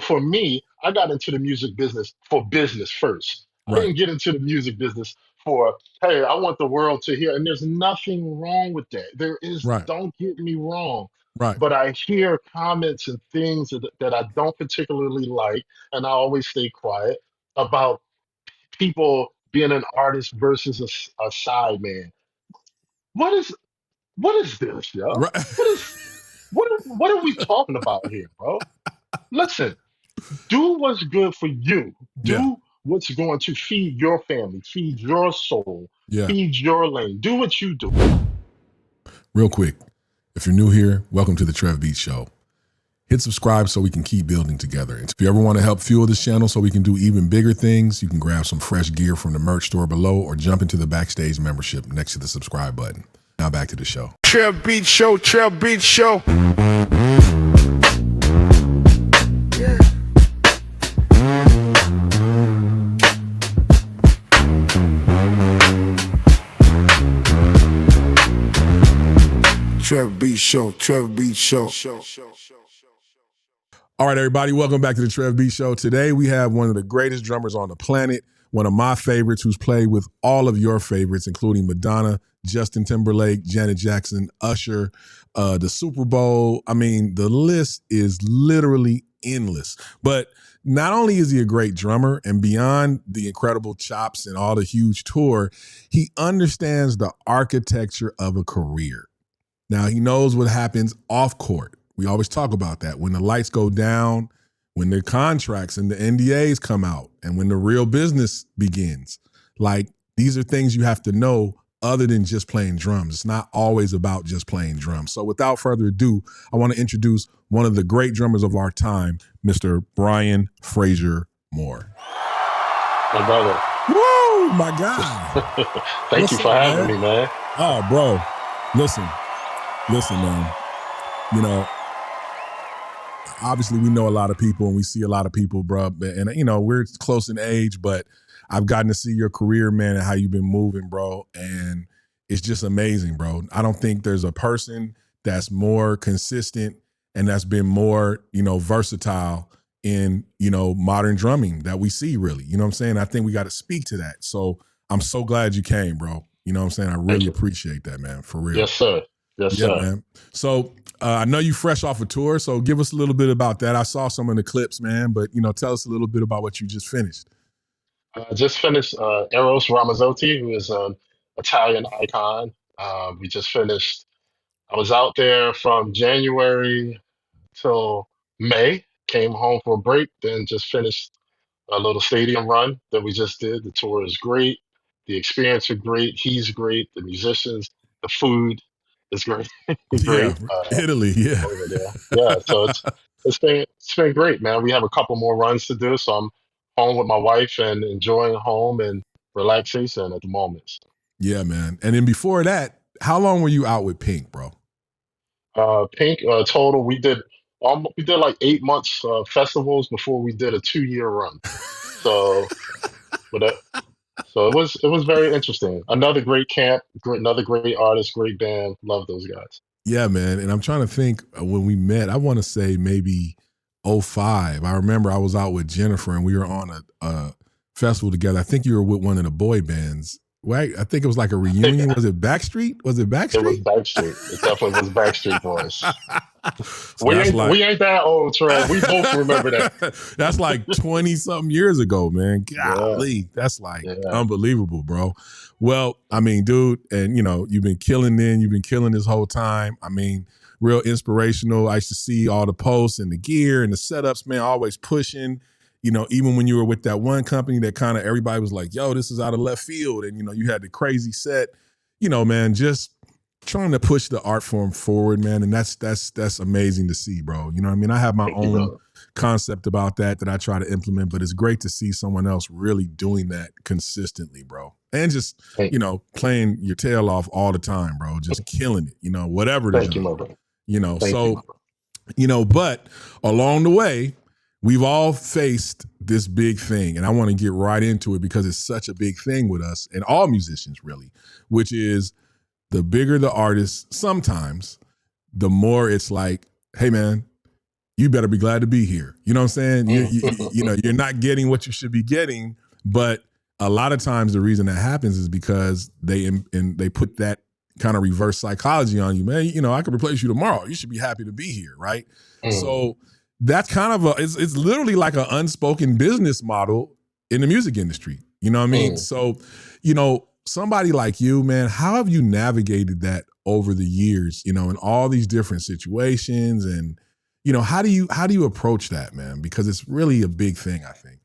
for me, I got into the music business for business first. I Right. didn't get into the music business for, hey, I want the world to hear. And there's nothing wrong with that. There is, Right. don't get me wrong. Right. But I hear comments and things that I don't particularly like, and I always stay quiet about people being an artist versus a side man. What is what is this, yo? Right. What is what are we talking about here, bro? Listen, do what's good for you. Yeah. Do what's going to feed your family, feed your soul, Yeah. feed your lane. Do what you do. Real quick, if you're new here, welcome to the Trev Beats Show. Hit subscribe so we can keep building together. And if you ever want to help fuel this channel so we can do even bigger things, you can grab some fresh gear from the merch store below or jump into the backstage membership next to the subscribe button. Now back to the show. Trev Beats Show, Trev Beats Show. Trev Beats Show, Trev Beats Show. All right, everybody, welcome back to the Trev Beats Show. Today we have one of the greatest drummers on the planet, one of my favorites who's played with all of your favorites, including Madonna, Justin Timberlake, Janet Jackson, Usher, the Super Bowl. I mean, the list is literally endless. But not only is he a great drummer, and beyond the incredible chops and all the huge tour, he understands the architecture of a career. Now, he knows what happens off court. We always talk about that. When the lights go down, when the contracts and the NDAs come out, and when the real business begins. Like, these are things you have to know other than just playing drums. It's not always about just playing drums. So without further ado, I want to introduce one of the great drummers of our time, Mr. Brian Frasier-Moore. My brother. Woo, my God. Thank you for having me, man. Oh, bro. Listen, man. You know, obviously we know a lot of people and we see a lot of people, bro. And, you know, we're close in age, but I've gotten to see your career, man, and how you've been moving, bro. And it's just amazing, bro. I don't think there's a person that's more consistent and that's been more, you know, versatile in, you know, modern drumming that we see, really. You know what I'm saying? I think we got to speak to that. So I'm so glad you came, bro. You know what I'm saying? I really appreciate that, man, for real. Yes, sir. Yes, Yeah, sir. man. So I know you fresh off a tour, so give us a little bit about that. I saw some of the clips, man, but, you know, tell us a little bit about what you just finished. I just finished Eros Ramazzotti, who is an Italian icon. We just finished. I was out there from January till May, came home for a break, then just finished a little stadium run that we just did. The tour is great. The experience is great. He's great. The musicians, the food is great. Yeah, Great Italy, yeah. over there. Yeah, so it's been great, man. We have a couple more runs to do, so I'm home with my wife and enjoying home and relaxation at the moment. Yeah, man. And then before that, how long were you out with Pink, bro? Pink total, we did like 8 months festivals before we did a 2-year run. So, but so it was very interesting. Another great camp, another great artist, great band. Love those guys. Yeah, man. And I'm trying to think when we met, I want to say maybe 05. I remember I was out with Jennifer and we were on a festival together. I think you were with one of the boy bands. Right? I think it was like a reunion. Was it Backstreet? Was it Backstreet? It was Backstreet. It definitely was Backstreet Boys. So we ain't that old, Trev. We both remember that. That's like 20-something years ago, man. Golly, that's like unbelievable, bro. Well, I mean, dude, and, you know, you've been killing then. You've been killing this whole time. I mean, real inspirational. I used to see all the posts and the gear and the setups, man, always pushing. You know, even when you were with that one company that kind of everybody was like, yo, this is out of left field. And, you know, you had the crazy set, you know, man, just trying to push the art form forward, man. And that's amazing to see, bro. You know what I mean? I have my own concept about that I try to implement, but it's great to see someone else really doing that consistently, bro. And just, you know, playing your tail off all the time, bro. Just killing it, you know, whatever it is. Thank you, my brother. You know, you know, but along the way, we've all faced this big thing, and I want to get right into it because it's such a big thing with us and all musicians, really, which is the bigger the artist, sometimes, the more it's like, hey, man, you better be glad to be here. You know what I'm saying? Mm. You're not getting what you should be getting, but a lot of times the reason that happens is because they put that kind of reverse psychology on you, man. I could replace you tomorrow. You should be happy to be here, right? Mm. So that's kind of it's literally like an unspoken business model in the music industry. You know what I mean? Mm. So, somebody like you, man, how have you navigated that over the years, in all these different situations? And, how do you approach that, man? Because it's really a big thing, I think.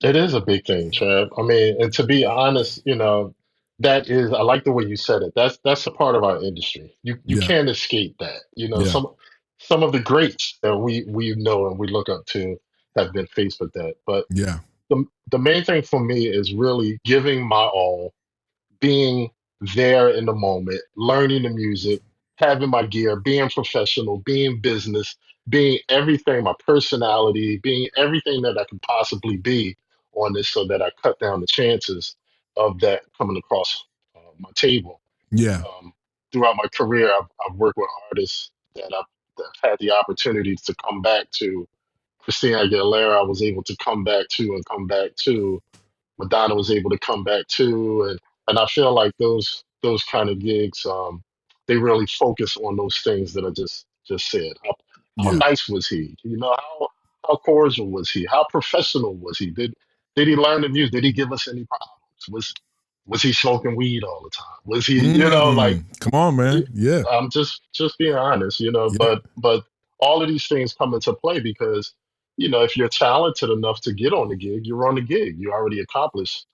It is a big thing, Trev. I mean, and to be honest, that is, I like the way you said it. That's a part of our industry. You Yeah. can't escape that. Yeah. Some of the greats that we know and we look up to have been faced with that. But Yeah. the main thing for me is really giving my all, being there in the moment, learning the music, having my gear, being professional, being business, being everything, my personality, being everything that I can possibly be on this so that I cut down the chances of that coming across my table. Yeah. Um, Throughout my career, I've worked with artists that have had the opportunity to come back to. Christina Aguilera, I was able to come back to and come back to. Madonna was able to come back too, and I feel like those kind of gigs, they really focus on those things that I just said. How Yeah. nice was he? How cordial was he? How professional was he? Did he learn the music? Did he give us any problems? Was he smoking weed all the time? Was he, like, Come on, man. Yeah. I'm just being honest, Yeah. but all of these things come into play because, if you're talented enough to get on the gig, you're on the gig. You already accomplished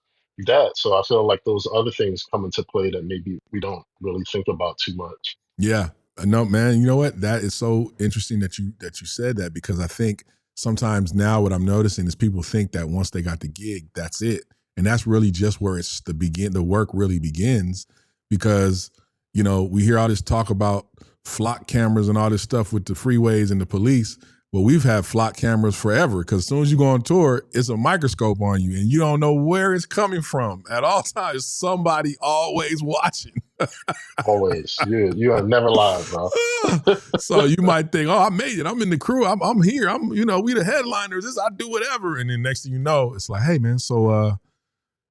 that. So I feel like those other things come into play that maybe we don't really think about too much. Yeah. No, man, you know what? That is so interesting that you said that, because I think sometimes now what I'm noticing is people think that once they got the gig, that's it. And that's really just where the work really begins, because, we hear all this talk about flock cameras and all this stuff with the freeways and the police. Well, we've had flock cameras forever, because as soon as you go on tour, it's a microscope on you and you don't know where it's coming from. At all times, somebody always watching. Always. You are never lied, bro. So you might think, oh, I made it. I'm in the crew. I'm here. We the headliners. I do whatever. And then next thing you know, it's like, hey man, so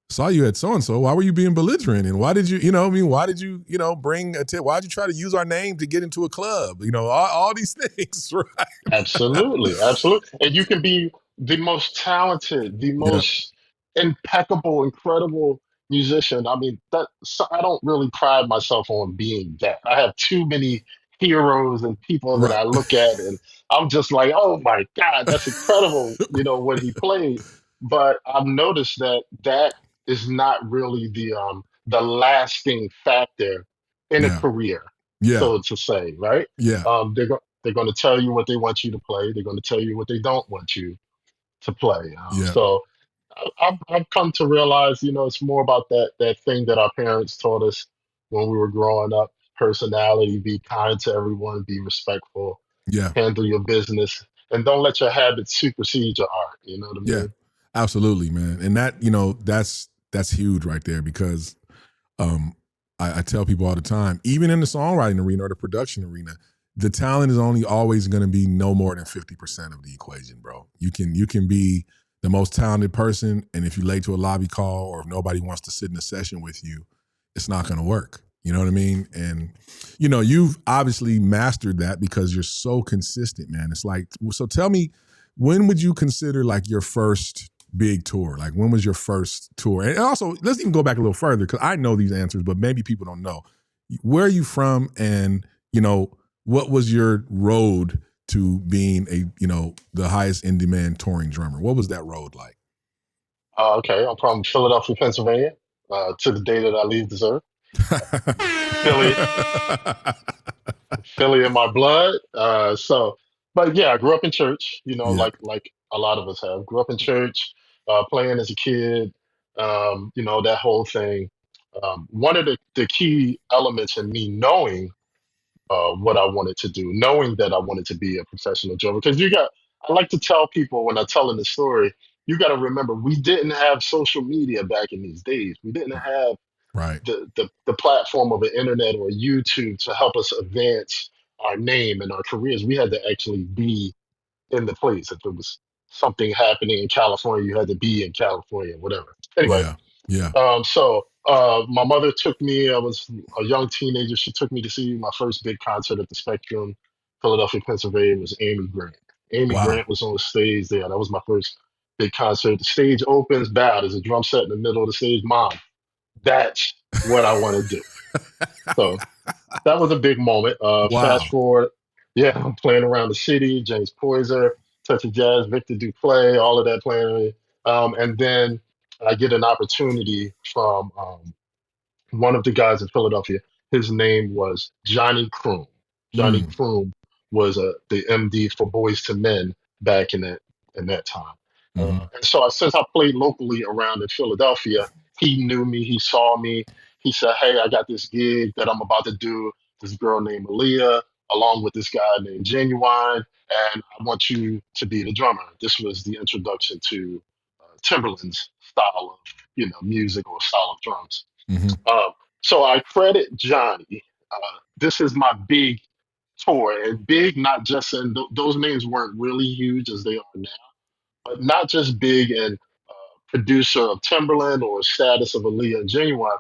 saw you at so-and-so. Why were you being belligerent? And why did you, why did you, bring a tip? Why'd you try to use our name to get into a club? All these things, right? Absolutely, absolutely. And you can be the most talented, the Yeah. most impeccable, incredible musician. I mean, I don't really pride myself on being that. I have too many heroes and people that Right. I look at, and I'm just like, oh my God, that's incredible, when he played. But I've noticed that is not really the lasting factor in a Yeah. career, Yeah. so to say, right? Yeah. They're going to tell you what they want you to play. They're going to tell you what they don't want you to play. Yeah. So I've come to realize, it's more about that thing that our parents taught us when we were growing up. Personality, be kind to everyone, be respectful, Yeah. handle your business, and don't let your habits supersede your art. You know what I Yeah. mean? Absolutely, man. And that, that's huge right there, because um, I tell people all the time, even in the songwriting arena or the production arena, the talent is only always going to be no more than 50% of the equation, bro. You can be the most talented person, and if you're late to a lobby call or if nobody wants to sit in a session with you, it's not going to work. You know what I mean? And you've obviously mastered that because you're so consistent, man. It's like, so tell me, when would you consider like your first big tour? Like, when was your first tour? And also, let's even go back a little further, because I know these answers, but maybe people don't know. Where are you from? And, what was your road to being the highest in demand touring drummer? What was that road like? Okay, I'm from Philadelphia, Pennsylvania. To the day that I leave this earth, Philly, Philly in my blood. But yeah, I grew up in church. Yeah. Like a lot of us have. Grew up in church, playing as a kid. That whole thing. One of the key elements in me knowing what I wanted to do, knowing that I wanted to be a professional drummer, because I like to tell people when I'm telling the story, you got to remember we didn't have social media back in these days. We didn't have Right. the platform of the internet or YouTube to help us advance our name and our careers. We had to actually be in the place. If it was something happening in California, you had to be in California, whatever. Anyway, Yeah. Yeah. my mother took me. I was a young teenager. She took me to see my first big concert at the Spectrum, Philadelphia, Pennsylvania. It was Amy Grant. Amy Wow. Grant was on the stage there. That was my first big concert. The stage opens, bow. There's a drum set in the middle of the stage. Mom, that's what I want to do. So that was a big moment. Fast Wow. forward, yeah, I'm playing around the city. James Poyser, Touch of Jazz, Victor Duplay, all of that playing. And then I get an opportunity from one of the guys in Philadelphia. His name was Johnny Croom. Johnny Mm. Croom was the MD for Boys to Men back in that time. Mm-hmm. And so since I played locally around in Philadelphia, he knew me. He saw me. He said, "Hey, I got this gig that I'm about to do. This girl named Aaliyah, along with this guy named Genuine, and I want you to be the drummer." This was the introduction to Timberland's style of music or style of drums. Mm-hmm. Um, so I credit Johnny. This is my big tour, and big not just in those names weren't really huge as they are now, but not just big and producer of Timberland or status of Aaliyah and Genuine.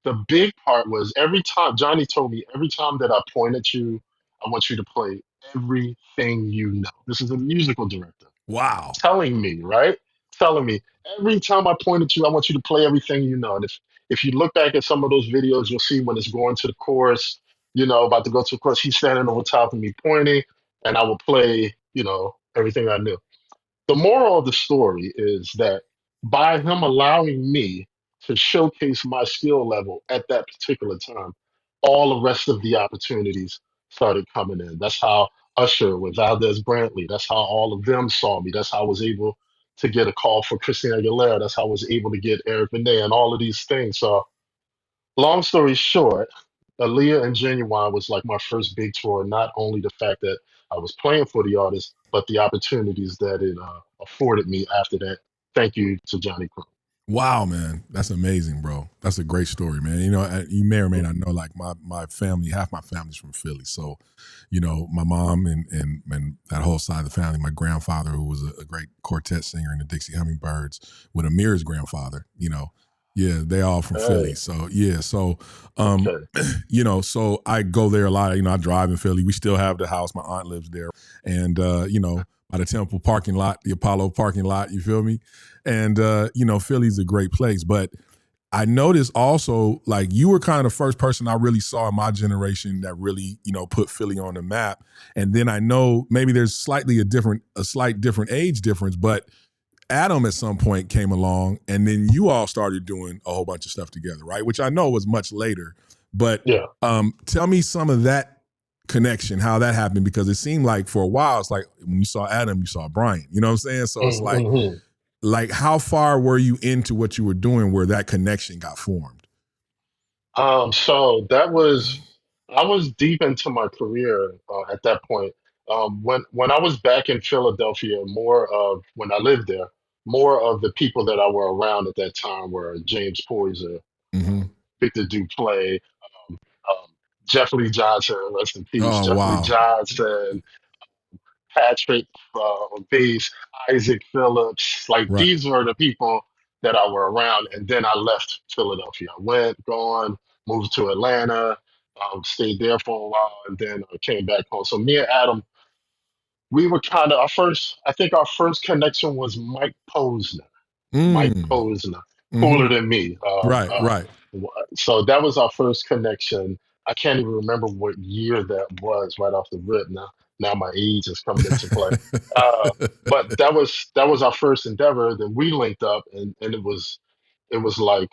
The big part was every time Johnny told me every time that I point at you, I want you to play everything you know. This is a musical director Wow. telling me, right? Telling me every time I point at you, I want you to play everything you know. And if you look back at some of those videos, you'll see when it's going to the chorus, about to go to the chorus, he's standing over top of me pointing, and I will play, everything I knew. The moral of the story is that by him allowing me to showcase my skill level at that particular time, all the rest of the opportunities started coming in. That's how Usher with Valdez Brantley, that's how all of them saw me. That's how I was able to get a call for Christina Aguilera. That's how I was able to get Eric Benet and all of these things. So long story short, Aaliyah and Genuine was like my first big tour. Not only the fact that I was playing for the artist, but the opportunities that it afforded me after that. Thank you to Johnny Crow. Wow, man, that's amazing, bro. That's a great story, man. You may or may not know, like my family, half my family's from Philly, so my mom and that whole side of the family. My grandfather, who was a great quartet singer in the Dixie Hummingbirds, with Amir's grandfather. Yeah, they all from Philly. Hey, So yeah, so okay. so I go there a lot. I drive in Philly. We still have the house. My aunt lives there, and by the Temple parking lot, the Apollo parking lot. You feel me? And Philly's a great place, but I noticed also, like, you were kind of the first person I really saw in my generation that really, put Philly on the map. And then I know maybe there's a slight different age difference, but Adam at some point came along, and then you all started doing a whole bunch of stuff together, right? Which I know was much later, but Yeah. tell me some of that connection, how that happened, because it seemed like for a while, it's like when you saw Adam, you saw Brian, you know what I'm saying? So it's Mm-hmm. like how far were you into what you were doing where that connection got formed? So I was deep into my career at that point. When I was back in Philadelphia, when I lived there, more of the people that I were around at that time were James Poyser, Mm-hmm. Victor Duplay, um, Jeffrey Johnson, rest in peace, Oh, Jeffrey wow. Johnson, Patrick Bass, Isaac Phillips. Like Right. these were the people that I were around. And then I left Philadelphia. I went, gone, moved to Atlanta, stayed there for a while, and then I came back home. So me and Adam, we were kind of I think our first connection was Mike Posner. Mike Mm. Posner, Mm-hmm. cooler than me. Right, right. So that was our first connection. I can't even remember what year that was right off the rip. Now my age is coming into play. Uh, but that was our first endeavor. Then we linked up, and it was like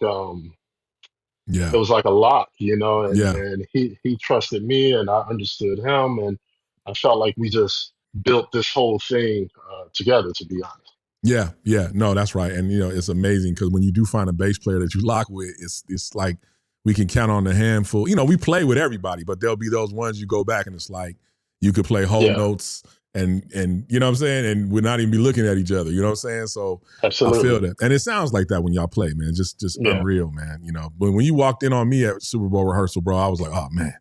Yeah, it was like a lock, and yeah. and he trusted me, and I understood him, and I felt like we just built this whole thing together. To be honest. Yeah, yeah, no, that's right, and it's amazing because when you do find a bass player that you lock with, it's like we can count on the handful. We play with everybody, but there'll be those ones you go back and it's like you could play whole Yeah, notes and you know what I'm saying, and we're not even be looking at each other. You know what I'm saying? So I feel absolutely. that, and it sounds like that when y'all play, man. Just Yeah. unreal, man. But when you walked in on me at Super Bowl rehearsal, bro, I was like, oh man.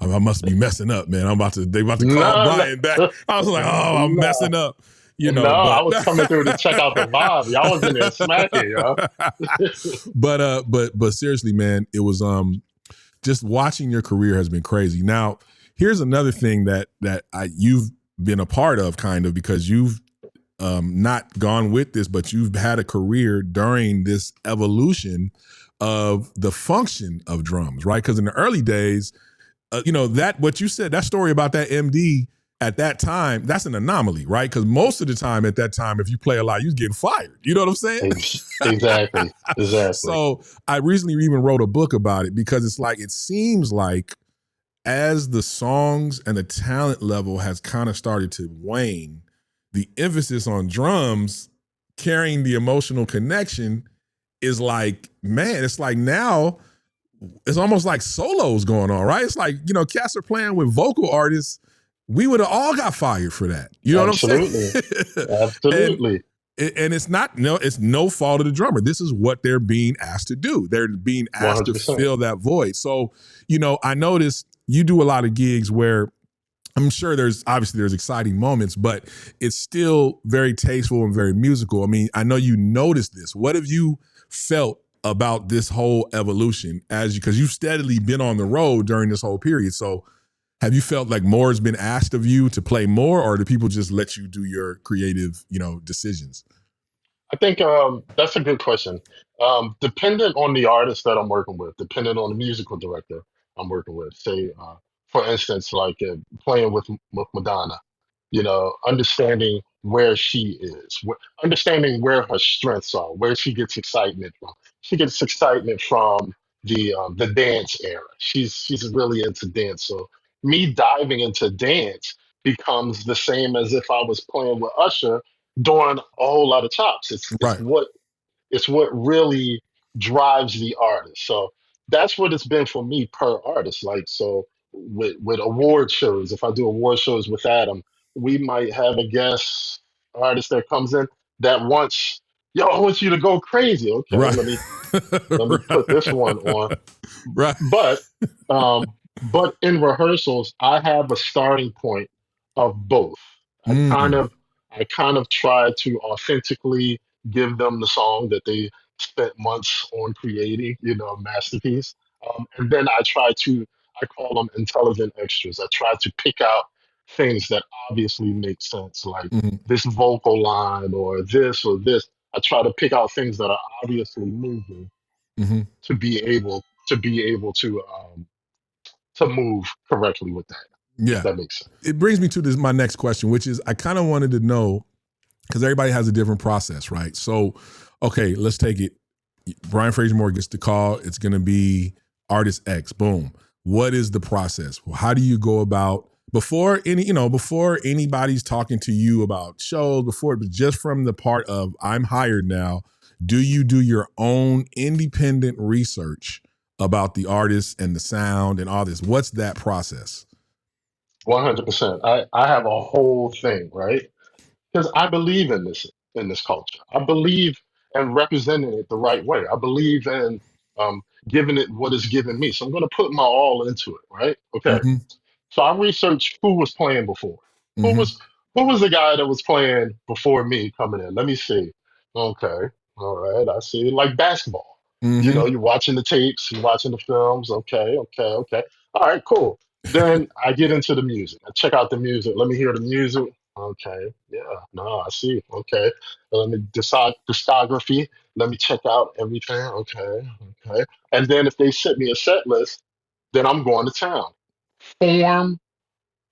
I must be messing up, man. They about to call No, Brian back. no, I was like, oh, I'm no. messing up. No, I but was coming through to check out the vibe. Y'all was in there smacking, yo. but seriously, man, it was just watching your career has been crazy. Now, here's another thing that you've been a part of, kind of, because you've not gone with this, but you've had a career during this evolution of the function of drums, right? Because in the early days, that what you said, that story about that MD at that time, that's an anomaly, right? Because most of the time at that time, if you play a lot, you was getting fired. You know what I'm saying? Exactly. So I recently even wrote a book about it because it's like, it seems like as the songs and the talent level has kind of started to wane, the emphasis on drums carrying the emotional connection is like, man, it's like now it's almost like solos going on, right? It's like, cats are playing with vocal artists. We would have all got fired for that. You know Absolutely. what I'm saying? Absolutely. And it's not, it's no fault of the drummer. This is what they're being asked to do. They're being asked 100%. to fill that void. So, I noticed you do a lot of gigs where I'm sure there's exciting moments, but it's still very tasteful and very musical. I mean, I know you noticed this. What have you felt about this whole evolution because you've steadily been on the road during this whole period? So have you felt like more has been asked of you to play more, or do people just let you do your creative, decisions? I think that's a good question. Dependent on the artist that I'm working with, dependent on the musical director I'm working with. Say, for instance, like playing with Madonna, understanding where she is, understanding where her strengths are, where she gets excitement from. She gets excitement from the dance era. She's really into dance. So me diving into dance becomes the same as if I was playing with Usher doing a whole lot of chops. Right. It's what really drives the artist. So that's what it's been for me per artist. Like, so with award shows, if I do award shows with Adam, we might have a guest artist that comes in that wants, yo, I want you to go crazy. Okay, Right. let me put this one on. Right. But but in rehearsals, I have a starting point of both. I kind Mm. of I kind of try to authentically give them the song that they spent months on creating, a masterpiece. And then I call them intelligent extras. I try to pick out things that obviously make sense, like Mm-hmm. this vocal line or this or this. I try to pick out things that are obviously moving Mm-hmm. to be able to move correctly with that, if Yeah. that makes sense. It brings me to my next question, which is I kind of wanted to know, because everybody has a different process, right? So, okay, let's take it. Brian Frasier-Moore gets the call. It's going to be artist X. Boom. What is the process? How do you go about before anybody's talking to you about shows, but just from the part of I'm hired now, do you do your own independent research about the artist and the sound and all this? What's that process? 100%. I have a whole thing, right? Because I believe in this culture. I believe in representing it the right way. I believe in giving it what it's given me. So I'm going to put my all into it, right? Okay. Mm-hmm. So I researched who was playing before. Who Mm-hmm. was who was the guy that was playing before me coming in? Let me see. Okay. All right. I see. Like basketball. Mm-hmm. You're watching the tapes, you're watching the films. Okay, okay, okay. All right, cool. Then I get into the music. I check out the music. Let me hear the music. Okay. Yeah. No, I see. Okay. Let me decide discography. Let me check out everything. Okay. Okay. And then if they sent me a set list, then I'm going to town. Form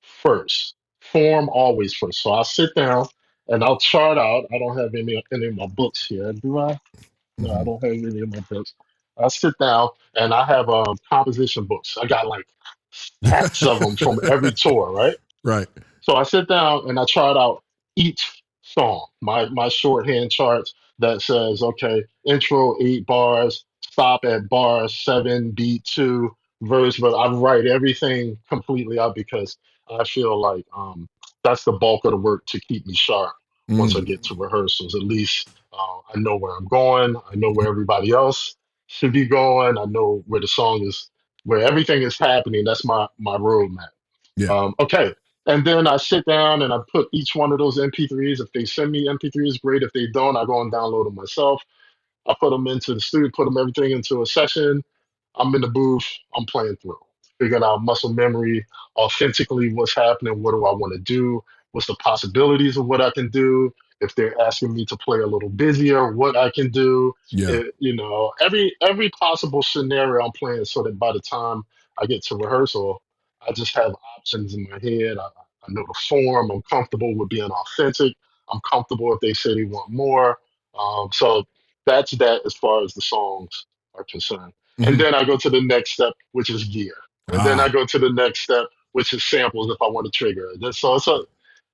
first. Form always first. So I'll sit down and I'll chart out. I don't have any of my books here, do I? No, I Mm-hmm. don't have any of my books. I sit down and I have composition books. I got like stacks of them from every tour, right? Right. So I sit down and I chart out each song. My shorthand charts that says, okay, intro 8 bars, stop at bar 7, beat 2, verse. But I write everything completely out because I feel like that's the bulk of the work to keep me sharp once I Mm. get to rehearsals. At least I know where I'm going. I know where everybody else should be going. I know where the song is, where everything is happening. That's my roadmap. Yeah. Okay. And then I sit down and I put each one of those MP3s. If they send me MP3s, great. If they don't, I go and download them myself. I put them into the studio, put them everything into a session. I'm in the booth. I'm playing through, figuring out muscle memory, authentically what's happening. What do I want to do? What's the possibilities of what I can do? If they're asking me to play a little busier, what I can do. Yeah. Every possible scenario I'm playing, so that by the time I get to rehearsal, I just have options in my head. I know the form. I'm comfortable with being authentic. I'm comfortable if they say they want more. So that's that as far as the songs are concerned. And Mhm. then I go to the next step, which is gear. And then I Ah, go to the next step, which is samples if I want to trigger it. So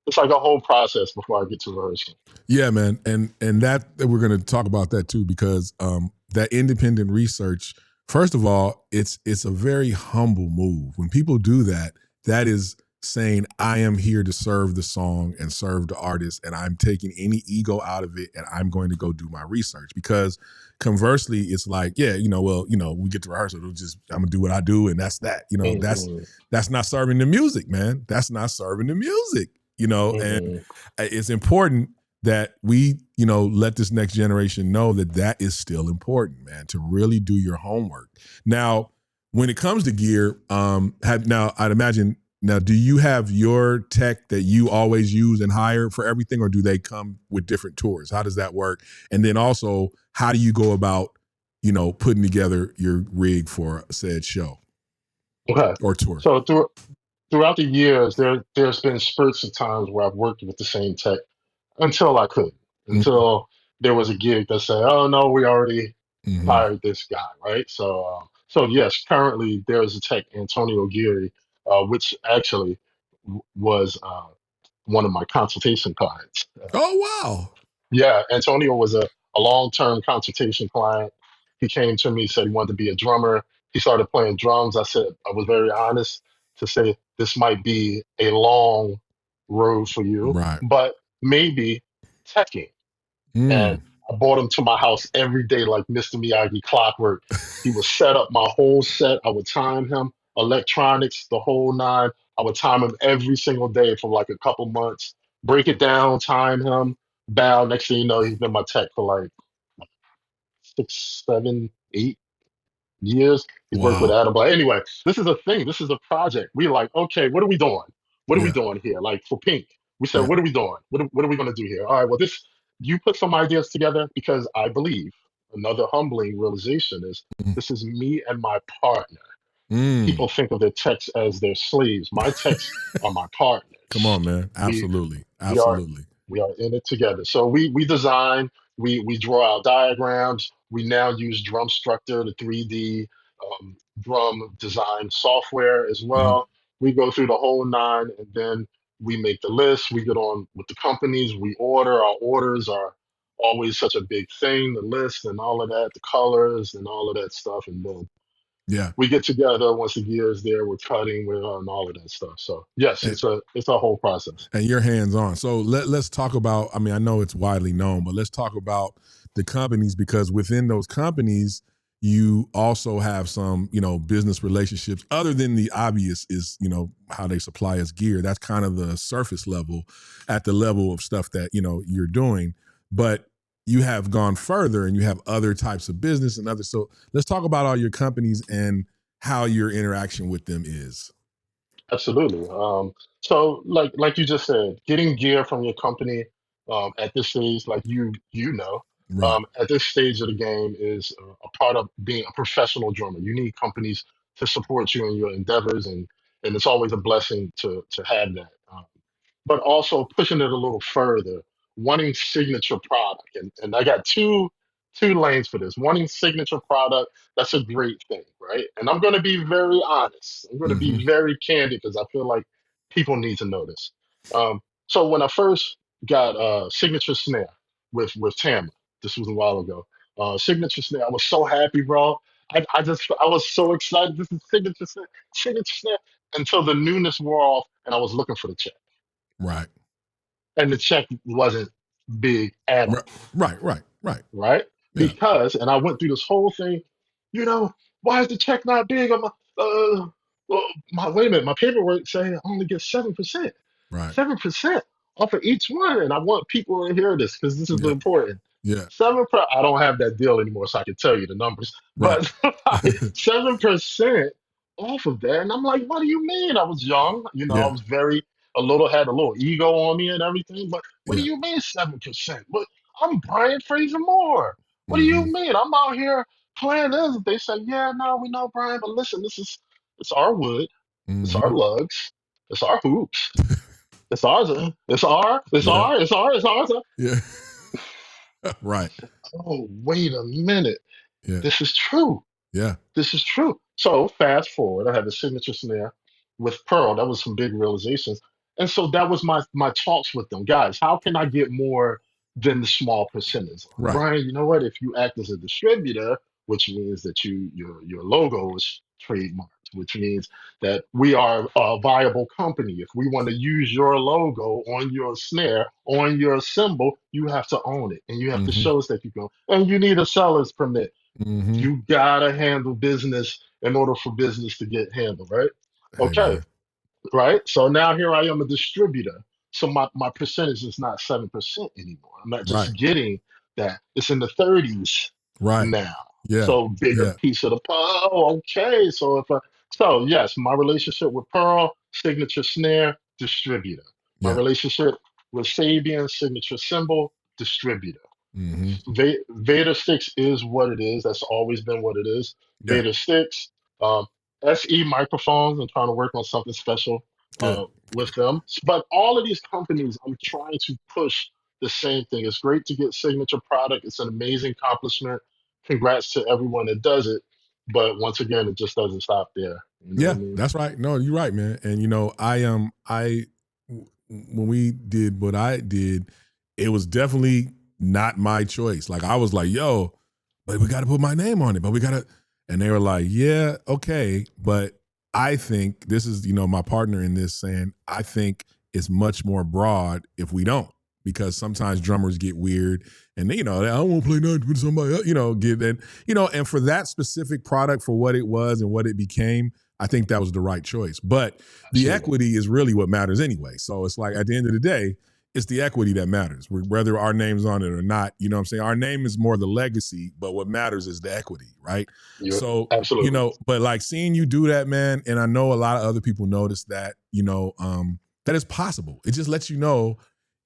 it's like a whole process before I get to rehearsal. yeah, man, and that we're going to talk about that too because that independent research. First of all, it's a very humble move. When people do that, that is saying I am here to serve the song and serve the artist, and I'm taking any ego out of it, and I'm going to go do my research. Because conversely, it's like, yeah, we get to rehearsal, I'm gonna do what I do, and that's that. Mm-hmm. That's not serving the music, man. That's not serving the music. And Mm-hmm. it's important that we, let this next generation know that is still important, man, to really do your homework. Now, when it comes to gear, I'd imagine, now, do you have your tech that you always use and hire for everything, or do they come with different tours? How does that work? And then also, how do you go about, putting together your rig for said show Okay. or tour? So throughout the years, there's been spurts of times where I've worked with the same tech until I couldn't, Mm-hmm. until there was a gig that said, "Oh no, we already Mm-hmm. hired this guy," right? So yes, currently there is a tech, Antonio Geary, which actually was one of my consultation clients. Oh, wow. Yeah, Antonio was a long-term consultation client. He came to me, said he wanted to be a drummer. He started playing drums. I was very honest to say this might be a long road for you, Right. but maybe teching. And Mm. I brought him to my house every day like Mr. Miyagi clockwork. He would set up my whole set. I would time him, electronics, the whole nine. I would time him every single day for like a couple months, break it down, time him, bow. Next thing you know, he's been my tech for like 6, 7, 8 years. He's worked with Wow. Adam. But anyway, this is a thing. This is a project. We're like, okay, what are we doing? What are we Yeah. doing here? Like for Pink, we said, Yeah. what are we doing? What are we going to do here? All right, well, you put some ideas together because I believe another humbling realization is Mm. this is me and my partner. Mm. People think of their techs as their slaves. My techs are my Come partners. on, man. We Absolutely. we are Absolutely. we are in it together. So we design, we draw out diagrams. We now use Drum Structor, the 3D drum design software as Mm-hmm. well. We go through the whole nine, and then we make the list. We get on with the companies. We order. Our orders are always such a big thing. The list and all of that, the colors and all of that stuff, and then Yeah. we get together once the gear is there. We're cutting, we're on all of that stuff. So yes, And, it's a whole process. and you're hands on. So let's talk about, I mean, I know it's widely known, but let's talk about the companies, because within those companies, you also have some, business relationships other than the obvious is, how they supply us gear. That's kind of the surface level at the level of stuff that, you're doing. But you have gone further and you have other types of business and others. So let's talk about all your companies and how your interaction with them is. Absolutely. So like you just said, getting gear from your company at this stage, like Right. at this stage of the game is a part of being a professional drummer. You need companies to support you in your endeavors, and it's always a blessing to have that. But also pushing it a little further, wanting signature product. And I got two lanes for this. Wanting signature product, that's a great thing, right? And I'm gonna be very honest. I'm gonna Mm-hmm. be very candid because I feel like people need to know this. So when I first got signature snare with Tama, this was a while ago. Signature snare, I was so happy, bro. I was so excited. This is signature snare until the newness wore off and I was looking for the check Right. and the check wasn't big at Right. all, Right. Right. Right. right? Yeah. Because, and I went through this whole thing, you know, why is the check not big? I'm like, wait a minute, my paperwork say I only get 7%. Right. 7% off of each one. And I want people to hear this because this is Yeah. important. Yeah. I don't have that deal anymore, so I can tell you the numbers. Right. But 7% off of that. And I'm like, what do you mean? I was young, I Yeah. was had a little ego on me and everything. But what do Yeah. you mean 7%? But I'm Brian Fraser-Moore. What do you Mm-hmm. mean? I'm out here playing this. They say, yeah, no, we know Brian, but listen, it's our wood, it's our Mm-hmm. lugs, it's our hoops, it's ours, Yeah. it's ours. Yeah. Right. Oh, wait a minute. Yeah. This is true. Yeah. This is true. So fast forward, I had the signature snare with Pearl. That was some big realizations. And so that was my talks with them. Guys, how can I get more than the small percentage? Right. Brian, you know what? If you act as a distributor, which means that your logo is trademarked, which means that we are a viable company. If we want to use your logo on your snare, on your symbol, you have to own it. And you have to Mm-hmm. show us that you go. And you need a seller's permit. Mm-hmm. You gotta handle business in order for business to get handled, right? Hey Okay, man. right? So now here I am a distributor. So my percentage is not 7% anymore. I'm not Right. just getting that. It's in the 30s Right. now. Yeah. So bigger Yeah. piece of the pie. Oh, okay. So yes, my relationship with Pearl, signature snare, distributor. My Yeah. relationship with Sabian, signature symbol, distributor. Mm-hmm. Vader Sticks is what it is. That's always been what it is. Yeah. Vader Sticks, um, SE microphones. I'm trying to work on something special Good. with them. But all of these companies, I'm trying to push the same thing. It's great to get signature product. It's an amazing accomplishment. Congrats to everyone that does it. But once again, it just doesn't stop there. You know what Yeah, I mean? that's right. No, you're right, man. And when we did what I did, it was definitely not my choice. Like I was like, yo, but we got to put my name on it. But we got to, and they were like, yeah, okay. But I think this is, my partner in this saying, I think it's much more broad if we don't, because sometimes drummers get weird and they, I don't want to play nothing with somebody else, and for that specific product, for what it was and what it became, I think that was the right choice. But the Absolutely. equity is really what matters anyway. So it's like at the end of the day, it's the equity that matters, whether our name's on it or not. You know what I'm saying? Our name is more the legacy, but what matters is the equity, right? You're So, absolutely. but like seeing you do that, man, and I know a lot of other people notice that, that it's possible. It just lets you know,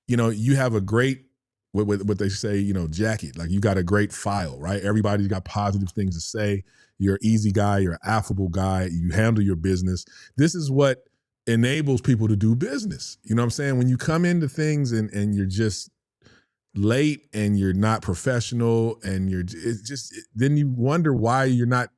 you have a great, what they say, jacket. Like you got a great file, right? Everybody's got positive things to say. You're an easy guy. You're an affable guy. You handle your business. This is what enables people to do business. You know what I'm saying? When you come into things and you're just late and you're not professional and then you wonder why you're not,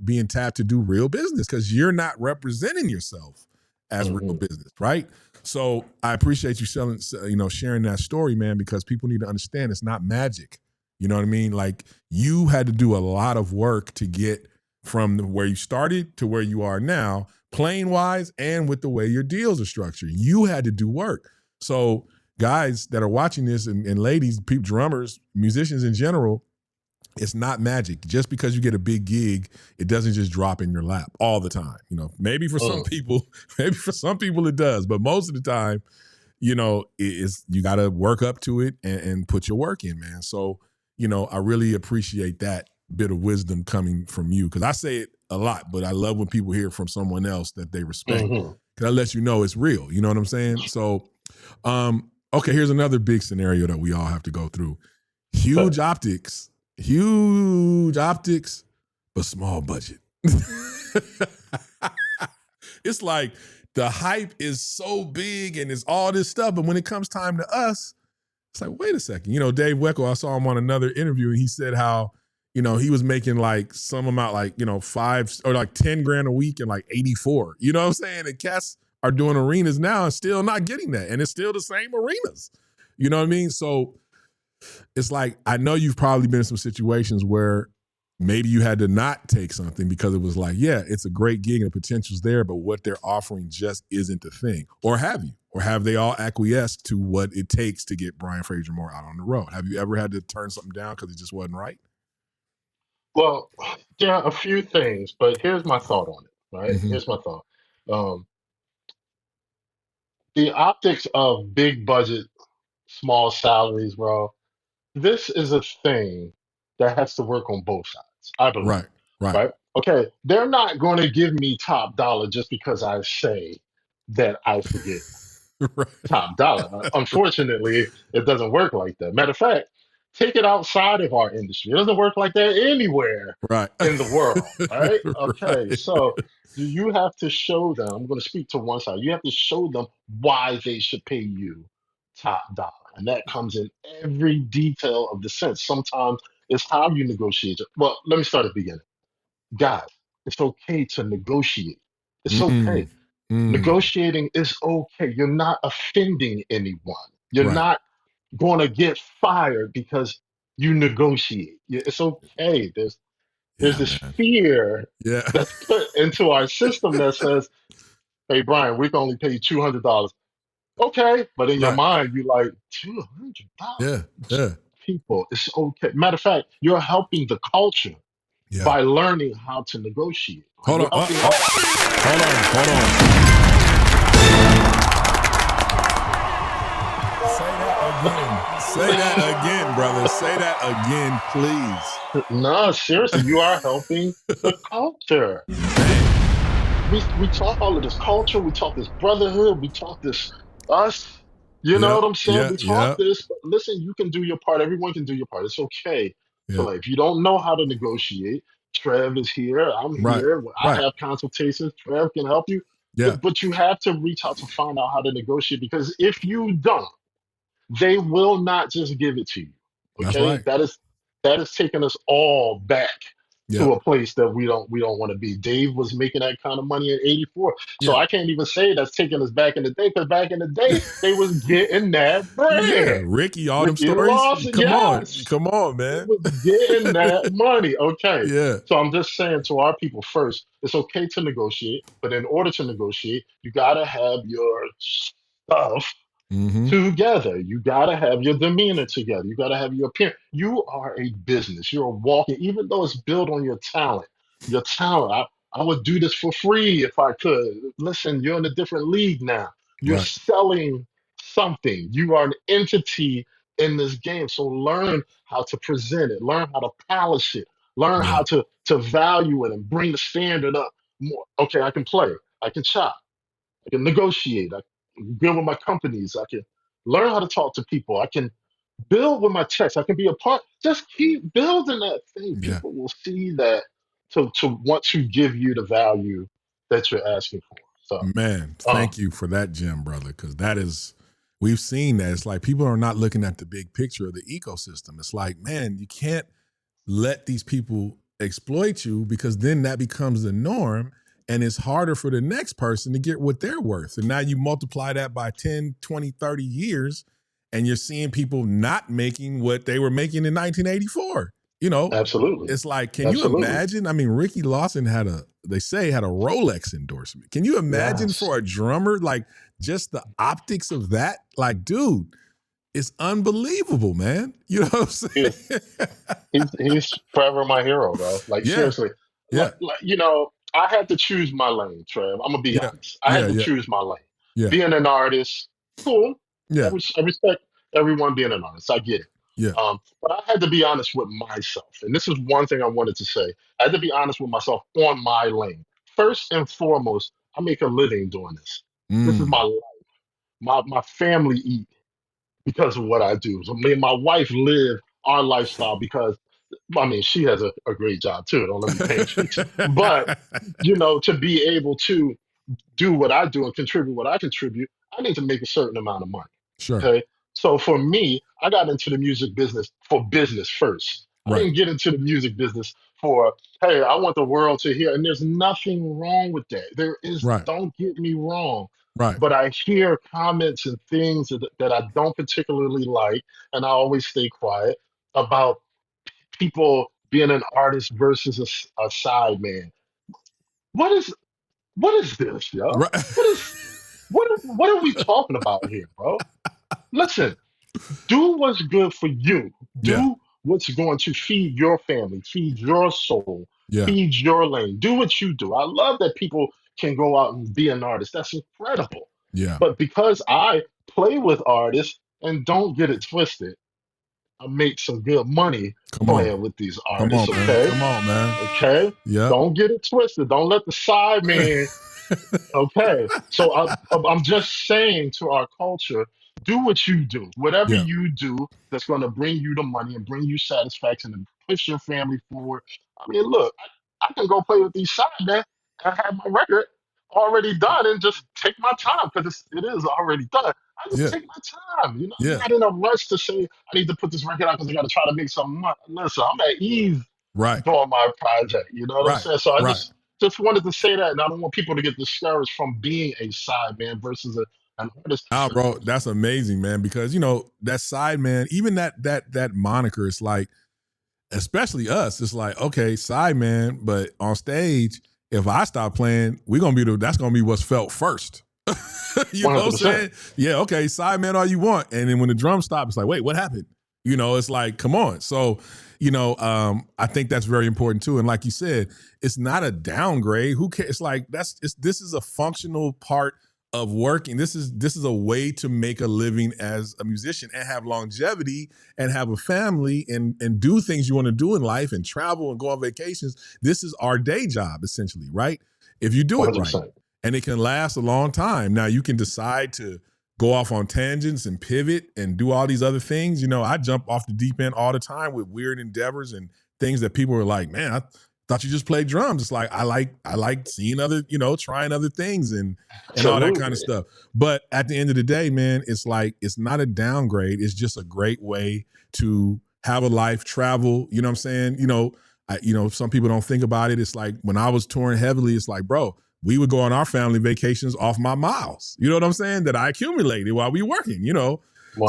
being tapped to do real business, because you're not representing yourself as real Mhm. business, right? So I appreciate you sharing that story, man, because people need to understand it's not magic. You know what I mean? Like you had to do a lot of work to get from where you started to where you are now, playing wise and with the way your deals are structured. You had to do work. So guys that are watching this and ladies, people, drummers, musicians in general, it's not magic. Just because you get a big gig, it doesn't just drop in your lap all the time. Maybe for some people, it does, but most of the time, you got to work up to it and put your work in, man. So, I really appreciate that bit of wisdom coming from you, because I say it a lot, but I love when people hear from someone else that they respect, Mhm. because that lets you know it's real. You know what I'm saying? So, okay, here's another big scenario that we all have to go through. Huge optics, but small budget. It's like the hype is so big and it's all this stuff, but when it comes time to us, it's like, wait a second. Dave Weckl, I saw him on another interview and he said how, he was making like some amount, like, 5 or like 10 grand a week and like 84. You know what I'm saying? And cats are doing arenas now and still not getting that. And it's still the same arenas. You know what I mean? So it's like, I know you've probably been in some situations where maybe you had to not take something because it was like, yeah, it's a great gig and the potential's there, but what they're offering just isn't the thing. Or have you? Or have they all acquiesced to what it takes to get Brian Fraser-Moore out on the road? Have you ever had to turn something down because it just wasn't right? Well, yeah, a few things, but here's my thought on it, right? Mm-hmm. Here's my thought. Um, the optics of big budget, small salaries, bro. This is a thing that has to work on both sides, I believe. Right. Right. Right? Okay, they're not going to give me top dollar just because I say that I should get Right. top dollar. Unfortunately, it doesn't work like that. Matter of fact, take it outside of our industry. It doesn't work like that anywhere Right. in the world, right? Okay, Right. so you have to show them, I'm going to speak to one side, you have to show them why they should pay you top dollar. And that comes in every detail of the sense. Sometimes it's how you negotiate. Well, let me start at the beginning. Guys, it's okay to negotiate. It's okay. Mm. Mm. Negotiating is okay. You're not offending anyone. You're Right. not going to get fired because you negotiate. It's okay. There's Yeah, this man. fear Yeah. that's put into our system that says, "Hey, Brian, we can only pay you $200." Okay, but in your Right. mind, you like $200. Yeah. Yeah. People, it's okay. Matter of fact, you're helping the culture Yeah. by learning how to negotiate. Right? Hold on. You're helping us. Hold on. Hold on. Say that again. Say that again, brother. Say that again, please. No, seriously, you are helping the culture. We talk all of this culture, we talk this brotherhood, we talk this us. You know Yeah. what I'm saying? Yeah. We talk Yeah. this, but listen, you can do your part. Everyone can do your part. It's okay. So Yeah. like, if you don't know how to negotiate, Trev is here. I'm Right. here. I Right. have consultations. Trev can help you. Yeah. But you have to reach out to find out how to negotiate because if you don't, they will not just give it to you. That's Okay, right. that is taking us all back Yeah. to a place that we don't want to be. Dave was making that kind of money in '84, so Yeah. I can't even say that's taking us back in the day because back in the day they was getting that Yeah. bread. Ricky, all them Ricky stories. Lawson, Come on. yes, Come on, they man. was getting that money. Okay, Yeah. so I'm just saying to our people first, it's okay to negotiate, but in order to negotiate, you gotta have your stuff Mm-hmm. together. You got to have your demeanor together. You got to have your appearance. You are a business. You're a walking, even though it's built on your talent. Your talent. I would do this for free if I could. Listen, you're in a different league now. You're Right. selling something. You are an entity in this game. So learn how to present it. Learn how to polish it. Learn Yeah. how to value it and bring the standard up more. Okay, I can play. I can chop. I can negotiate. I can build with my companies. I can learn how to talk to people. I can build with my text. I can be a part. Just keep building that thing. Yeah. People will see that to want to give you the value that you're asking for. So, Man, um, thank you for that, Jim, brother, because that is, we've seen that. It's like people are not looking at the big picture of the ecosystem. It's like, man, you can't let these people exploit you because then that becomes the norm and it's harder for the next person to get what they're worth. And now you multiply that by 10, 20, 30 years and you're seeing people not making what they were making in 1984. You know, absolutely, it's like, can you absolutely, imagine? I mean, Ricky Lawson they say had a Rolex endorsement. Can you imagine yes. for a drummer, like just the optics of that? Like, dude, it's unbelievable, man. You know what I'm He- saying? he's forever my hero, bro. Like Yeah. seriously, Yeah. like I had to choose my lane, Trev. I'm gonna be Yeah. honest. I Yeah. had to Yeah. choose my lane. Yeah. Being an artist, cool. Yeah. I respect everyone being an artist. I get it. Yeah. But I had to be honest with myself, and this is one thing I wanted to say. I had to be honest with myself on my lane. First and foremost, I make a living doing this. This is Mm. my life. My family eat because of what I do. So me and my wife live our lifestyle because I mean she has a great job too. Don't let me paint you. But to be able to do what I do and contribute what I contribute, I need to make a certain amount of money. Sure. Okay. So for me, I got into the music business for business first. I Right. didn't get into the music business for, hey, I want the world to hear. And there's nothing wrong with that. There is, Right. don't get me wrong. Right. But I hear comments and things that I don't particularly like, and I always stay quiet about people being an artist versus a side man. What is what is this, yo? Right. What are we talking about here, bro? Listen, do what's good for you. Yeah. Do what's going to feed your family, feed your soul, Yeah. feed your lane. Do what you do. I love that people can go out and be an artist. That's incredible. Yeah. But because I play with artists and don't get it twisted, I make some good money Come on. playing with these Come artists. on, man. Okay, Come on, man. okay. Yep. Don't get it twisted. Don't let the side man. Okay, so I'm just saying to our culture, do what you do, whatever Yeah. you do that's going to bring you the money and bring you satisfaction and push your family forward. I mean, look, I can go play with these side men and have my record already done and just take my time because it is already done. I just Yeah. take my time. I'm Yeah. not in a rush to say I need to put this record out because I got to try to make some money. Listen, I'm at ease Right. doing my project. You know what I'm Right. saying? So I Right. just wanted to say that, and I don't want people to get discouraged from being a side man versus an artist. Ah, bro, that's amazing, man. Because that side man, even that moniker, it's like, especially us, it's like, okay, side man, but on stage, if I stop playing, that's gonna be what's felt first. You know what I'm 100%. saying? Yeah, okay, side man all you want. And then when the drums stop, it's like, wait, what happened? It's like, come on. So, I think that's very important too. And like you said, it's not a downgrade. Who cares? It's like this is a functional part of working. This is a way to make a living as a musician and have longevity and have a family and do things you want to do in life and travel and go on vacations. This is our day job, essentially, right? If you do it right. 100%. And it can last a long time. Now you can decide to go off on tangents and pivot and do all these other things. I jump off the deep end all the time with weird endeavors and things that people are like, man, I thought you just played drums. It's like I like seeing other, trying other things and all that kind of Absolutely. stuff. But at the end of the day, man, it's like it's not a downgrade. It's just a great way to have a life, travel. You know what I'm saying? Some people don't think about it. It's like when I was touring heavily, it's like, bro, we would go on our family vacations off my miles. You know what I'm saying? That I accumulated while we working, 100%.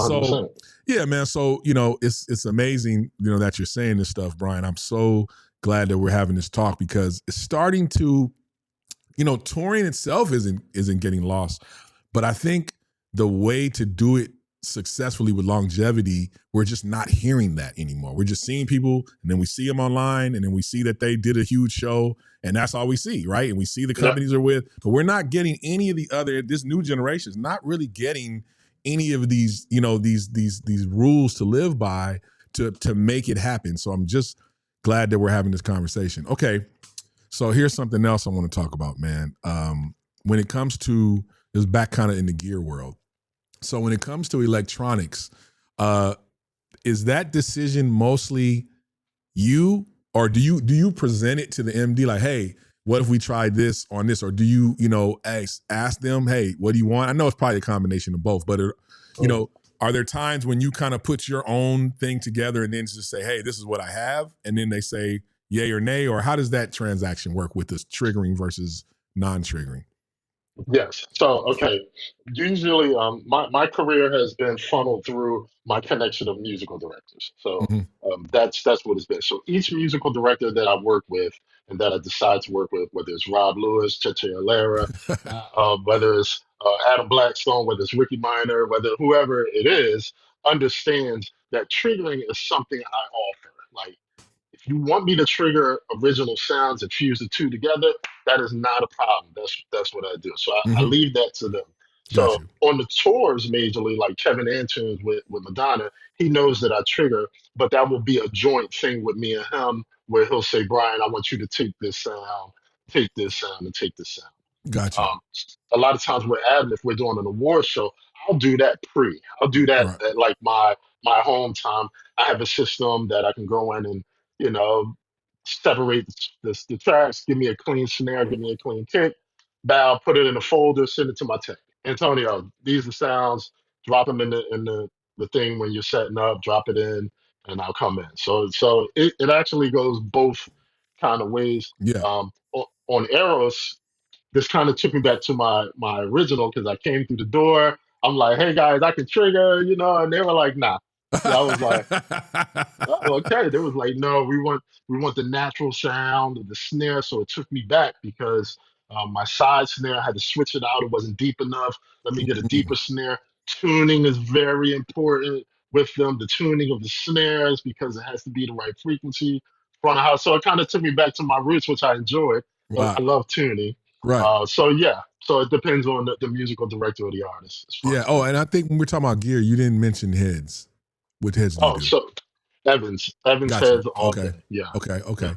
So yeah, man. So, it's amazing, that you're saying this stuff, Brian. I'm so glad that we're having this talk because it's starting to, touring itself isn't getting lost. But I think the way to do it successfully with longevity, we're just not hearing that anymore. We're just seeing people and then we see them online and then we see that they did a huge show and that's all we see, right? And we see the companies they're with, but we're not getting any of the other, this new generation is not really getting any of these, these rules to live by to make it happen. So I'm just glad that we're having this conversation. Okay. So here's something else I want to talk about, man. When it comes to, it's back kind of in the gear world. So when it comes to electronics, is that decision mostly you, or do you present it to the MD like, hey, what if we try this on this, or do you ask them, hey, what do you want? I know it's probably a combination of both, but are there times when you kind of put your own thing together and then just say, hey, this is what I have, and then they say yay or nay, or how does that transaction work with this triggering versus non-triggering? Yes. So, okay. Usually, my career has been funneled through my connection of musical directors. So, Mm-hmm. that's what it's been. So, each musical director that I work with and that I decide to work with, whether it's Rob Lewis, Cheche Aguilera, whether it's Adam Blackstone, whether it's Ricky Minor, whether whoever it is, understands that triggering is something I offer. Like, if you want me to trigger original sounds and fuse the two together, that is not a problem. That's what I do. So I Mm-hmm. leave that to them. Got So you. on the tours, majorly like Kevin Antunes with Madonna, he knows that I trigger, but that will be a joint thing with me and him where he'll say, Brian, I want you to take this sound, and take this sound. Got you. Um, a lot of times we're adding if we're doing an award show. I'll do that pre. I'll do that Right. at like my home time. I have a system that I can go in and you know separate the tracks. Give me a clean snare. Give me a clean kick. Bow. Put it in a folder. Send it to my tech. Antonio, these are sounds. Drop them in the thing when you're setting up. Drop it in, and I'll come in. So it actually goes both kind of ways. Yeah. On Eros, this kind of took me back to my original because I came through the door. I'm like, hey guys, I can trigger, and they were like, nah. So I was like, oh, okay. They was like, no, we want the natural sound of the snare. So it took me back because my side snare I had to switch it out. It wasn't deep enough. Let me get a deeper snare. Tuning is very important with them. The tuning of the snares because it has to be the right frequency front of house. So it kind of took me back to my roots, which I enjoyed. I Wow. love tuning. Right. So yeah, so it depends on the musical director or the artist as far Yeah. as Oh, gear. and I think when we're talking about gear, you didn't mention heads. What heads do you Oh, do? so Evans Got you. heads all Okay. day. Yeah, Okay. yeah, Okay.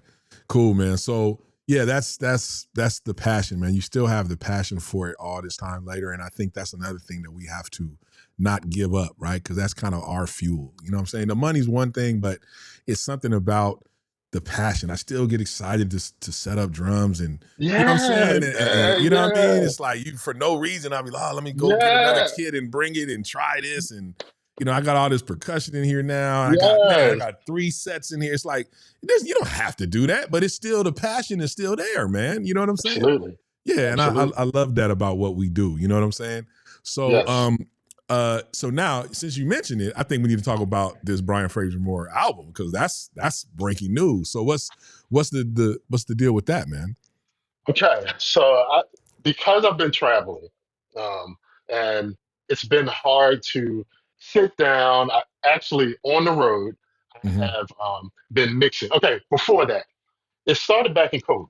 Cool, man. So yeah, that's the passion, man. You still have the passion for it all this time later, and I think that's another thing that we have to not give up, right? Because that's kind of our fuel. You know what I'm saying? The money's one thing, but it's something about the passion. I still get excited to set up drums and you know what I'm yeah, saying? And yeah, you know what I mean? yeah, It's like you for no reason, I'll be like, oh, let me go get another yeah. kid and bring it and try this. And you know, I got all this percussion in here now. I Yes, got 3 sets in here. It's like you don't have to do that, but it's still the passion is still there, man. You know what I'm saying? absolutely, Yeah, and I absolutely. love that about what we do. You know what I'm saying? So Yes. so now since you mentioned it, I think we need to talk about this Brian Frasier-Moore album because that's breaking news. So what's the deal with that, man? Okay, so because I've been traveling, um, and it's been hard to sit down. I actually on the road, I Mm-hmm. have been mixing. Okay, before that, it started back in COVID,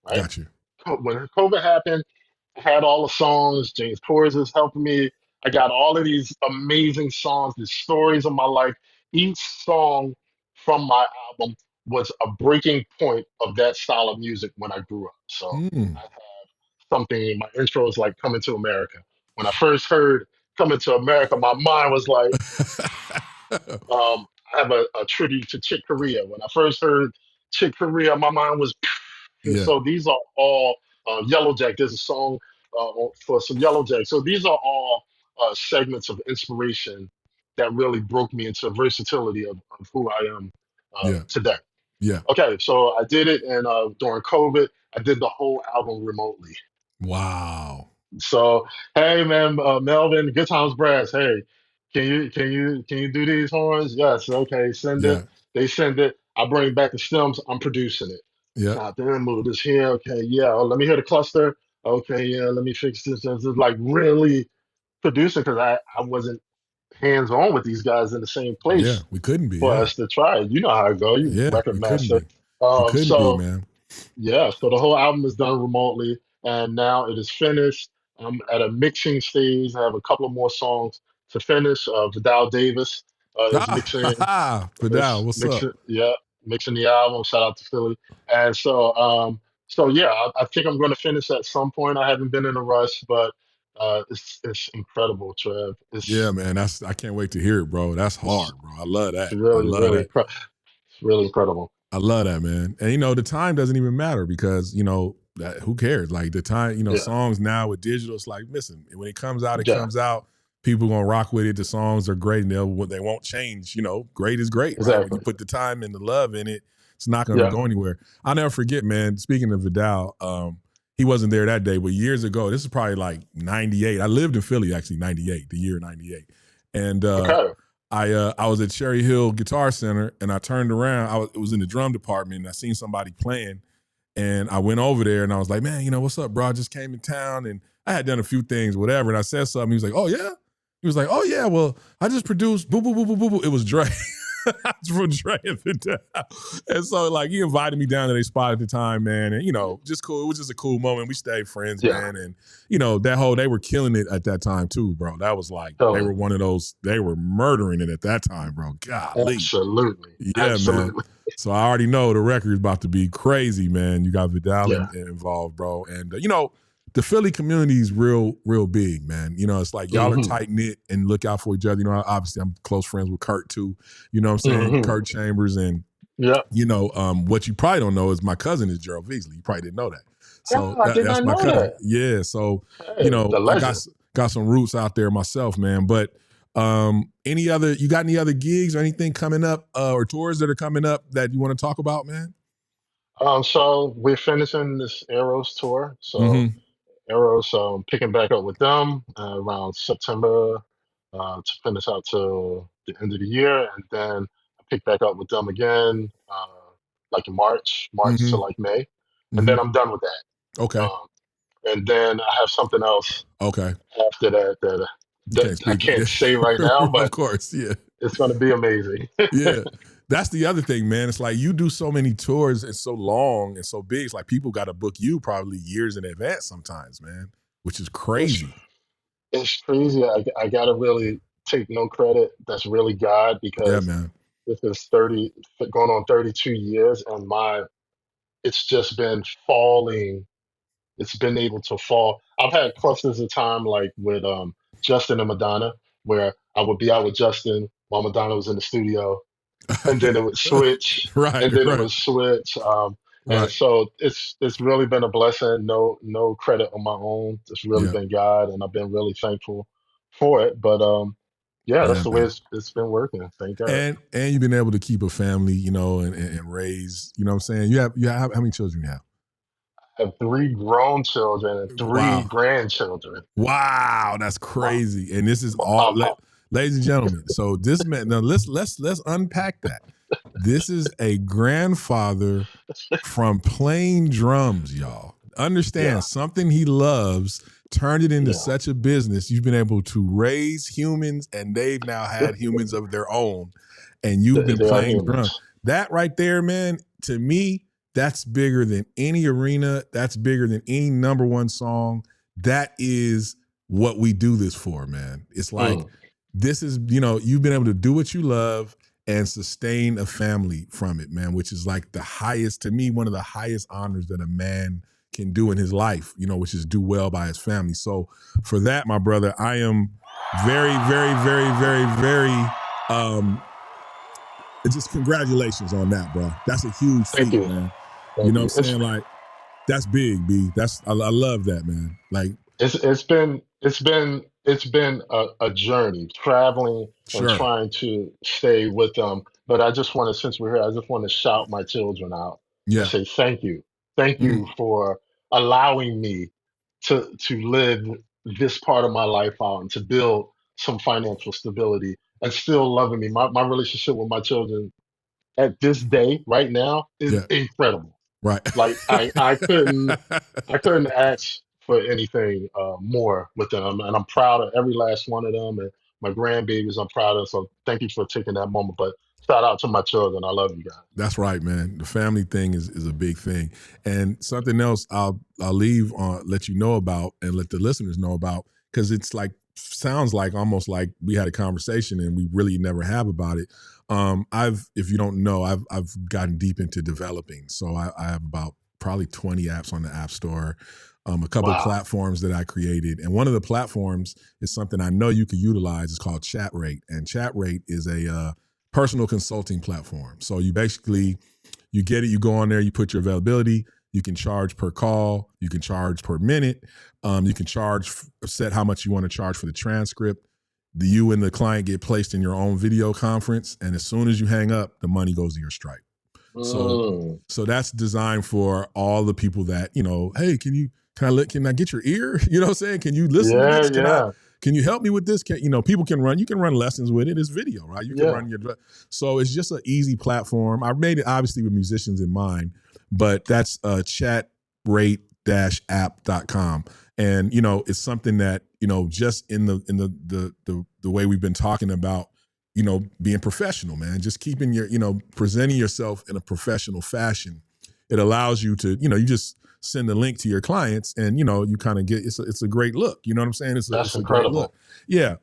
right? Got you. When COVID happened, I had all the songs. James Torres is helping me. I got all of these amazing songs, the stories of my life. Each song from my album was a breaking point of that style of music when I grew up. So Mm. I have something, my intro is like Coming to America. When I first heard Coming to America, my mind was like, I have a tribute to Chick Corea. When I first heard Chick Corea, my mind was, and Yeah. so these are all Yellow Jack. There's a song for some Yellow Jack. So these are all segments of inspiration that really broke me into versatility of who I am Yeah. today. Yeah. Okay, so I did it, and during COVID, I did the whole album remotely. Wow. So, hey man, Melvin, Good Times Brass. Hey, can you do these horns? Yes. Okay, send it. Yeah. They send it. I bring back the stems. I'm producing it. Yeah. Now then move this here. Okay, yeah. Oh, let me hear the cluster. Okay, yeah. Let me fix this. This is like really producing because I wasn't hands on with these guys in the same Yeah. place We couldn't be. for Yeah. us to try it. You know how it go. You Yeah. record We couldn't master. be. We couldn't be, So man. yeah, so the whole album is done remotely, and now it is finished. I'm at a mixing stage. I have a couple of more songs to finish. Vidal Davis is Ah, ha, mixing, ha. Fidel, is what's up? mixing, yeah, mixing the album. Shout out to Philly. And so yeah, I think I'm going to finish at some point. I haven't been in a rush, but it's incredible, Trev. Yeah, man. I can't wait to hear it, bro. That's It's hard, bro. I love that. I really, love that. it's really incredible. I love that, man. And you know, the time doesn't even matter because, you know, that, who cares? Like the time, you know, Yeah, songs now with digital, it's like, listen, when it comes out, it yeah, comes out. People gonna rock with it. The songs are great and they won't change. You know, great is great, right? When you exactly. put the time and the love in it, it's not gonna Yeah, go anywhere. I'll never forget, man. Speaking of Vidal, he wasn't there that day, but years ago, this is probably like 98. I lived in Philly actually, 98, the year 98. And okay. I was at Cherry Hill Guitar Center and I turned around. It was in the drum department and I seen somebody playing and I went over there and I was like, man, you know, what's up, bro? I just came in town and I had done a few things, whatever. And I said something. He was like, oh, yeah? He was like, oh, yeah, well, I just produced boo, boo, boo, boo, boo, boo. It was Dre. It's from Dre and Vidal. And so, like, he invited me down to their spot at the time, man. And, you know, just cool. It was just a cool moment. We stayed friends, Yeah, man. And, you know, they were killing it at that time, too, bro. That was like, they totally. were one of those, they were murdering it at that time, bro. Golly. Absolutely. Yeah, man. Absolutely. So I already know the record's about to be crazy, man. You got Vidal Yeah. involved, bro. And, you know, the Philly community is real big, man. You know, it's like y'all are Hmm. tight knit and look out for each other. You know, obviously I'm close friends with Kurt too. You know what I'm saying? Hmm. Kurt Chambers and Yeah. you know, what you probably don't know is my cousin is Gerald Veasley. You probably didn't know that. So Oh, I did that's not my know cousin. that. Yeah. So, you Hey, know, the I got legend. got some roots out there myself, man. But you got any other gigs or anything coming up or tours that are coming up that you want to talk about, man? So we're finishing this Eros tour. So Mm-hmm. Eros, picking back up with them around September to finish out till the end of the year, and then I pick back up with them again, like in March to Mm-hmm. like May, and Mm-hmm. then I'm done with that. Okay. And then I have something else Okay. after that You can't I speak. can't say right now, Of but course. Yeah. it's going to be amazing. Yeah. that's the other thing, man. It's like you do so many tours and so long and so big. It's like people got to book you probably years in advance sometimes, man, which is It's crazy. it's crazy. I gotta really take no credit. That's really God, Yeah, because man. this is 30 going on 32 years, and it's just been falling. It's been able to fall. I've had clusters of time like with Justin and Madonna, where I would be out with Justin while Madonna was in the studio, and then it would switch, Right, and then it right, would switch. And right. so it's really been a blessing. No credit on my own. It's really Yeah, been God, and I've been really thankful for it. But yeah, that's yeah, the way man. it's been working. Thank God. And you've been able to keep a family, you know, and raise. You know what I'm saying? You have how many children you have? I have three grown children and three Wow. grandchildren. Wow, that's My, crazy. And this is my, all, my, ladies and gentlemen. So this man, now let's unpack that. This is a grandfather from playing drums, y'all. yeah, Understand something he loves, turned it into yeah. such a business. You've been able to raise humans, and they've now had humans of their own, and you've been They are playing drums. humans. That right there, man, to me, that's bigger than any arena. That's bigger than any number one song. That is what we do this for, man. It's like Mm, this is, you know, you've been able to do what you love and sustain a family from it, man, which is like the highest, to me, one of the highest honors that a man can do in his life, you know, which is do well by his family. So for that, my brother, I am very, very, very, very, very, um, just congratulations on that, bro. That's a huge thank feat, you. man. You Thank know you. what I'm saying? Like, that's big, B. I love that, man. Like, It's been a journey traveling and sure. trying to stay with them. But I just want to, since we're here, I just want to shout my children out and Yeah. say thank you Mm, for allowing me to live this part of my life out and to build some financial stability and still loving me. My relationship with my children at this day, right now, is yeah. incredible. Right. Like I couldn't ask for anything more with them, and I'm proud of every last one of them, and my grandbabies. I'm proud of. So thank you for taking that moment. But shout out to my children. I love you guys. That's right, man. The family thing is a big thing. And something else I'll leave on, let you know about and let the listeners know about, because it's like sounds like almost like we had a conversation and we really never have about it. If you don't know, I've gotten deep into developing. So I have about probably 20 apps on the App Store, a couple Wow. platforms that I created. And one of the platforms is something I know you can utilize. It's called ChatRate. And ChatRate is a personal consulting platform. So you basically, you get it, you go on there, you put your availability, you can charge per call, you can charge per minute, you can set how much you want to charge for the transcript. You and the client get placed in your own video conference, and as soon as you hang up, the money goes to your Stripe. So Mm, so that's designed for all the people that, you know, hey, can I get your ear? You know what I'm saying? Can you listen to yeah, this? yeah, Can you help me with this? You know, you can run lessons with it. It's video, right? You can yeah. run so it's just an easy platform. I made it obviously with musicians in mind, but that's chatrate-app.com. And, you know, it's something that, you know, just in the way we've been talking about, you know, being professional, man, just keeping presenting yourself in a professional fashion. It allows you to, you know, you just send the link to your clients and, you know, you kind of get, it's a great look. You know what I'm saying? That's It's a great look. incredible. Yeah.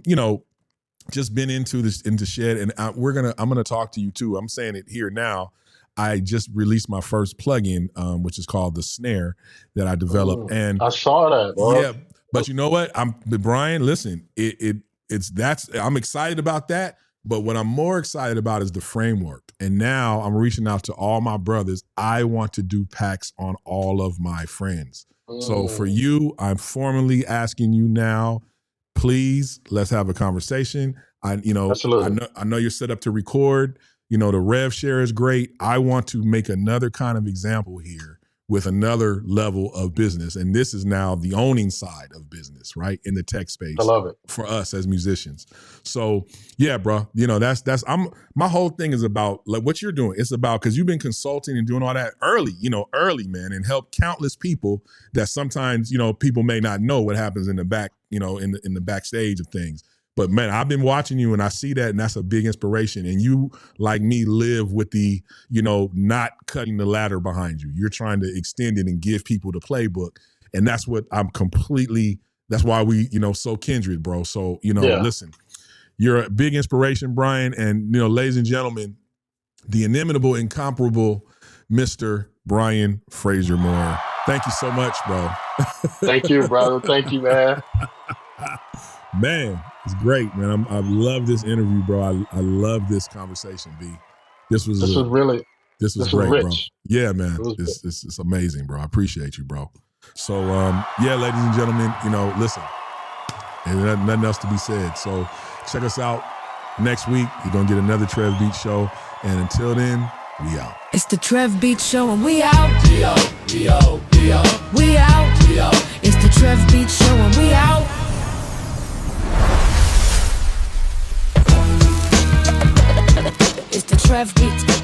You know, just been into Shed, and I'm going to talk to you too. I'm saying it here now. I just released my first plugin, which is called the Snare, that I developed. And I saw that, yeah, dog. but you know what? But Brian, listen, I'm excited about that. But what I'm more excited about is the framework. And now I'm reaching out to all my brothers. I want to do packs on all of my friends. So for Mm, you, I'm formally asking you now, please, let's have a conversation. I absolutely. know you're set up to record. You know, the rev share is great. I want to make another kind of example here with another level of business. And this is now the owning side of business, right? In the tech I space love it. for us as musicians. So yeah, bro, you know, my whole thing is about like what you're doing. It's about, cause you've been consulting and doing all that early, man, and help countless people that sometimes, you know, people may not know what happens in the back, you know, in the backstage of things. But man, I've been watching you and I see that, and that's a big inspiration. And you, like me, live with the, not cutting the ladder behind you. You're trying to extend it and give people the playbook. And that's what that's why we, so kindred, bro. So, listen, you're a big inspiration, Brian. And, ladies and gentlemen, the inimitable, incomparable Mr. Brian Frasier-Moore. Thank you so much, bro. Thank you, brother. Thank you, man. Man, it's great, man. I love this interview, bro. I love this conversation, B. This was great, rich. bro. Yeah, man. It's amazing, bro. I appreciate you, bro. So, ladies and gentlemen, listen, and nothing else to be said. So check us out next week. You're going to get another Trev Beat show. And until then, we out. It's the Trev Beat Show and we out. We out. We out. It's the Trev Beat Show and we out. It's the Trev Beat.